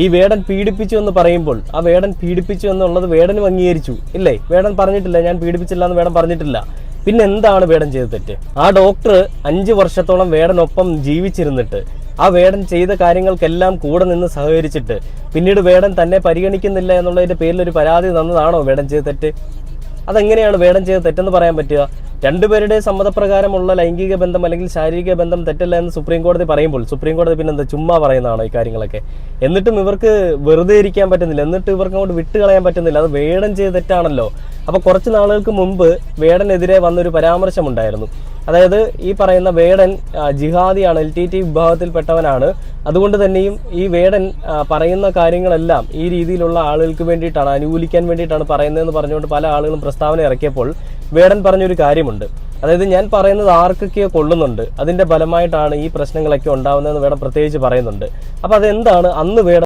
ഈ വേടൻ പീഡിപ്പിച്ചു എന്ന് പറയുമ്പോൾ ആ വേടൻ പീഡിപ്പിച്ചു എന്നുള്ളത് വേടനും അംഗീകരിച്ചു ഇല്ലേ? വേടൻ പറഞ്ഞിട്ടില്ല ഞാൻ പീഡിപ്പിച്ചില്ല എന്ന് വേടൻ പറഞ്ഞിട്ടില്ല. പിന്നെ എന്താണ് വേടൻ ചെയ്ത തെറ്റ്? ആ ഡോക്ടർ 5 വർഷത്തോളം വേടനൊപ്പം ജീവിച്ചിരുന്നിട്ട് ആ വേടൻ ചെയ്ത കാര്യങ്ങൾക്കെല്ലാം കൂടെ നിന്ന് സഹകരിച്ചിട്ട് പിന്നീട് വേടൻ തന്നെ പരിഗണിക്കുന്നില്ല എന്നുള്ളതിന്റെ പേരിൽ ഒരു പരാതി തന്നതാണോ വേടൻ ചെയ്ത തെറ്റ്? അതെങ്ങനെയാണ് വേടൻ ചെയ്ത തെറ്റെന്ന് പറയാൻ പറ്റുക? രണ്ടുപേരുടെ സമ്മതപ്രകാരമുള്ള ലൈംഗിക ബന്ധം അല്ലെങ്കിൽ ശാരീരിക ബന്ധം തെറ്റല്ല എന്ന് സുപ്രീം കോടതി പറയുമ്പോൾ സുപ്രീം കോടതി പിന്നെന്താ ചുമ്മാ പറയുന്നതാണോ ഈ കാര്യങ്ങളൊക്കെ? എന്നിട്ടും ഇവർക്ക് വെറുതെ ഇരിക്കാൻ പറ്റുന്നില്ല, എന്നിട്ട് ഇവർക്ക് അങ്ങോട്ട് വിട്ടുകളയാൻ പറ്റുന്നില്ല. അത് വേടൻ ചെയ്ത തെറ്റാണല്ലോ. അപ്പോൾ കുറച്ച് നാളുകൾക്ക് മുമ്പ് വേടനെതിരെ വന്നൊരു പരാമർശമുണ്ടായിരുന്നു. അതായത് ഈ പറയുന്ന വേടൻ ജിഹാദിയാണ്, LTT വിഭാഗത്തിൽപ്പെട്ടവനാണ്. അതുകൊണ്ട് തന്നെയും ഈ വേടൻ പറയുന്ന കാര്യങ്ങളെല്ലാം ഈ രീതിയിലുള്ള ആളുകൾക്ക് വേണ്ടിയിട്ടാണ്, അനുകൂലിക്കാൻ വേണ്ടിയിട്ടാണ് പറയുന്നതെന്ന് പറഞ്ഞുകൊണ്ട് പല ആളുകളും പ്രസ്താവന ഇറക്കിയപ്പോൾ വേടൻ പറഞ്ഞൊരു കാര്യമുണ്ട്. അതായത് ഞാൻ പറയുന്നത് ആർക്കൊക്കെയോ കൊള്ളുന്നുണ്ട്, അതിന്റെ ഫലമായിട്ടാണ് ഈ പ്രശ്നങ്ങളൊക്കെ ഉണ്ടാവുന്നതെന്ന് വേടൻ പ്രത്യേകിച്ച് പറയുന്നുണ്ട്. അപ്പൊ അതെന്താണ് അന്ന് വേടൻ